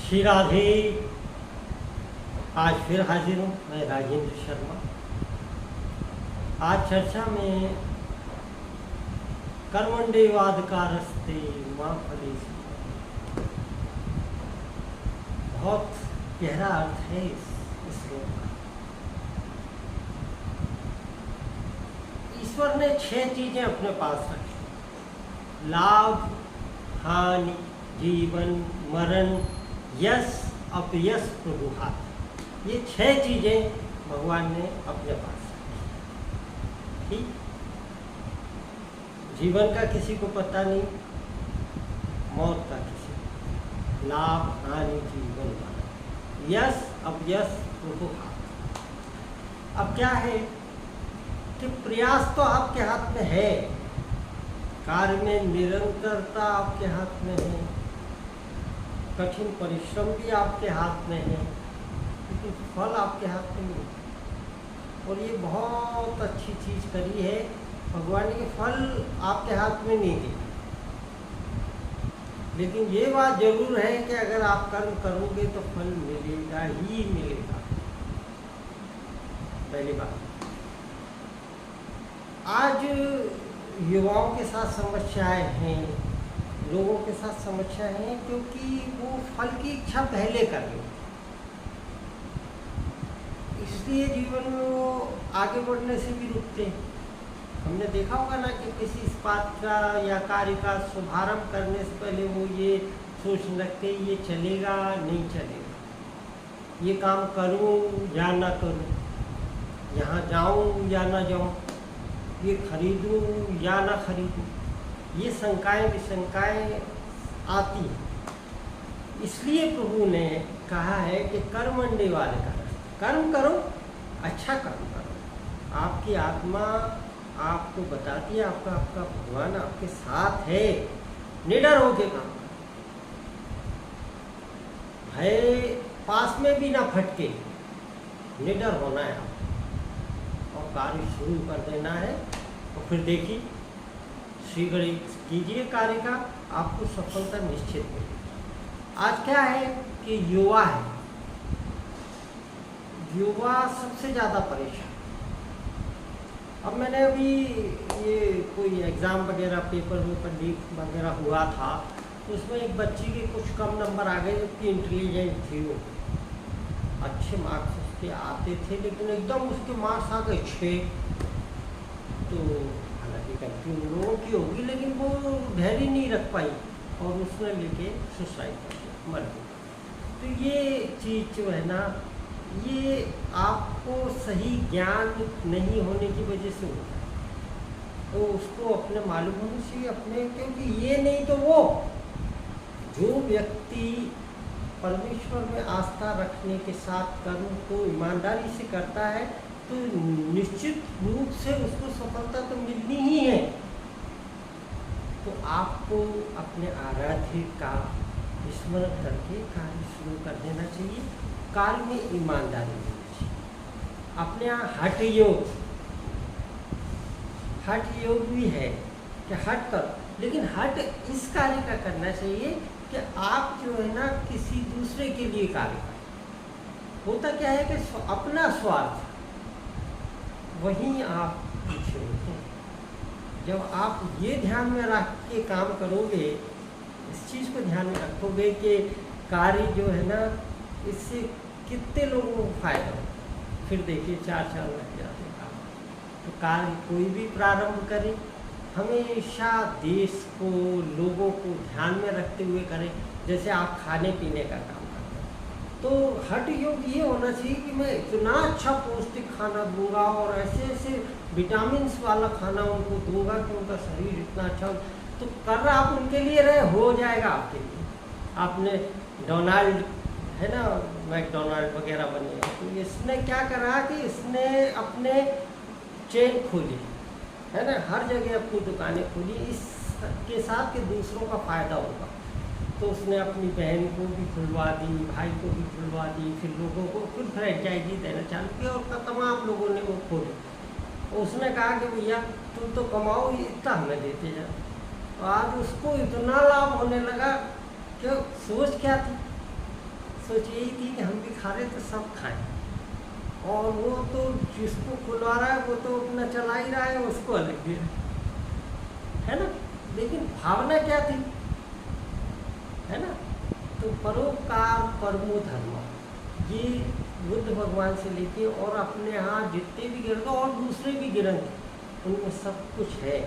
श्री राधे। आज फिर हाजिर हूँ मैं राजेंद्र शर्मा। आज चर्चा में कर्मण्येवाद का रस्ते मां फलेषु, बहुत गहरा अर्थ है इस श्लोक का। ईश्वर ने 6 चीजें अपने पास रखी: लाभ, हानि, जीवन, मरण, यश, अपयश, प्रभुहात। ये 6 चीजें भगवान ने अपने पास रखी। ठीक, जीवन का किसी को पता नहीं, मौत का किसी को, लाभ, हानि, जीवन, मरण, यश, अपयश, प्रभुहात। अब क्या है कि प्रयास तो आपके हाथ में है, कार्य में निरंतरता आपके हाथ में है, कठिन परिश्रम भी आपके हाथ में है, लेकिन फल आपके हाथ में नहीं। और ये बहुत अच्छी चीज़ करी है भगवान ने, फल आपके हाथ में नहीं दिया। लेकिन ये बात जरूर है कि अगर आप कर्म करोगे तो फल मिलेगा ही मिलेगा। पहली बात, आज युवाओं के साथ समस्याएं हैं, लोगों के साथ समस्याएं हैं, क्योंकि वो फल की इच्छा पहले कर ले, इसलिए जीवन में वो आगे बढ़ने से भी रुकते हैं। हमने देखा होगा ना कि किसी इस्पात का या कार्य का शुभारंभ करने से पहले वो ये सोच रखते ये चलेगा नहीं चलेगा, ये काम करूं या ना करूं, यहाँ जाऊं या ना जाऊं, ये खरीदूं या ना खरीदूं, ये शंकाएं विशंकाएं आती हैं। इसलिए प्रभु ने कहा है कि कर्मण्येवाद का रास्ता, कर्म करो, अच्छा कर्म करो। आपकी आत्मा आपको बताती है, आपका भगवान आपके साथ है, निडर होके काम करो, भय पास में भी ना फटके, निडर होना है आपको और कार्य शुरू कर देना है। और फिर देखिए, शीघ्र कीजिए कार्य का, आपको सफलता निश्चित मिलेगी। आज क्या है कि युवा है, युवा सबसे ज़्यादा परेशान। अब मैंने अभी ये कोई एग्ज़ाम वगैरह पेपर लीक वगैरह हुआ था, तो उसमें एक बच्ची के कुछ कम नंबर आ गए, जबकि इंटेलिजेंट थी वो, अच्छे मार्क्स उसके आते थे, लेकिन एकदम उसके मार्क्स आ गए 6। तो हालांकि गलती उन लोगों की होगी, लेकिन वो धैर्य नहीं रख पाई और उसने लेके सुसाइड कर दिया, मर गई। तो ये चीज़ जो है ना, ये आपको सही ज्ञान नहीं होने की वजह से होता है। तो उसको अपने मालूम होना चाहिए अपने, क्योंकि ये नहीं तो वो, जो व्यक्ति परमेश्वर में आस्था रखने के साथ कर्म को ईमानदारी से करता है, तो निश्चित रूप से उसको सफलता तो मिलनी ही है। तो आपको अपने आराध्य का स्मरण करके कार्य शुरू कर देना चाहिए, कार्य में ईमानदारी होनी चाहिए। अपने यहाँ हठ योग भी है कि हट करो, लेकिन हट इस कार्य का करना चाहिए कि आप जो है ना किसी दूसरे के लिए कार्य करें। होता क्या है कि अपना स्वार्थ वहीं आप पीछे होते हैं। जब आप ये ध्यान में रख के काम करोगे, इस चीज़ को ध्यान में रखोगे कि कार्य जो है ना, इससे कितने लोगों को फायदा हो, फिर देखिए 4 साल लग जाते हैं। तो कार्य कोई भी प्रारंभ करें, हमेशा देश को, लोगों को ध्यान में रखते हुए करें। जैसे आप खाने पीने का काम करते हैं, तो हठ योग ये होना चाहिए कि मैं इतना अच्छा पौष्टिक खाना दूंगा और ऐसे ऐसे विटामिन्स वाला खाना उनको दूंगा कि उनका शरीर इतना अच्छा हो। तो कर रहा आप उनके लिए रहे, हो जाएगा आपके लिए। आपने डोनाल्ड है ना, मैकडोनाल्ड वगैरह बने, तो इसने क्या करा कि इसने अपने चेन खोली है ना, हर जगह अपनी दुकानें खोली, इसके साथ के दूसरों का फ़ायदा होगा। तो उसने अपनी बहन को भी खुलवा दी, भाई को भी खुलवा दी, फिर लोगों को फिर फ्रेंचाइजी देना चालू किया और तमाम लोगों ने वो खोली। उसने कहा कि भैया तुम तो कमाओ, इतना हमें देते जाओ। तो आज उसको इतना लाभ होने लगा कि सोच क्या थी सोच यही थी कि हम भी खा रहे तो सब खाएं, और वो तो जिसको खुलवा रहा है वो तो अपना चला ही रहा है, उसको अलग दे रहा है ना। लेकिन भावना क्या थी, है ना। तो परोपकार परमो धर्म, ये बुद्ध भगवान से लेके और अपने यहाँ जितने भी ग्रंथ और दूसरे भी ग्रंथ, उनमें सब कुछ है।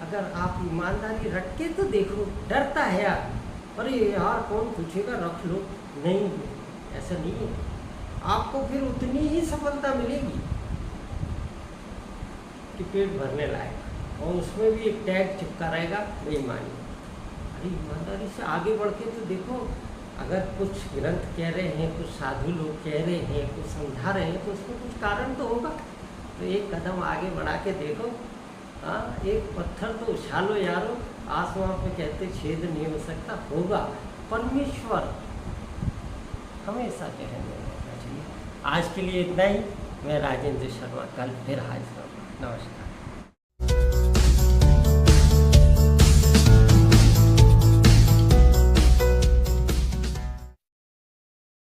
अगर आप ईमानदारी रख के तो देखो, डरता है यार, अरे यार कौन पूछेगा, रख लो, नहीं, ऐसा नहीं है। आपको फिर उतनी ही सफलता मिलेगी कि पेट भरने लायक, और उसमें भी एक टैग चिपका रहेगा बेईमानी। अरे ईमानदारी से आगे बढ़ के तो देखो, अगर कुछ ग्रंथ कह रहे हैं, कुछ साधु लोग कह रहे हैं, कुछ समझा रहे हैं, तो उसमें कुछ कारण तो होगा। तो एक कदम आगे बढ़ा के देखो। हाँ, एक पत्थर तो उछालो यारो, आसमान पे कहते छेद नहीं हो सकता, होगा। परमेश्वर हमेशा कहने रहना चाहिए। आज के लिए इतना ही। मैं राजेंद्र शर्मा, कल फिर हाजिर हूँ। नमस्कार।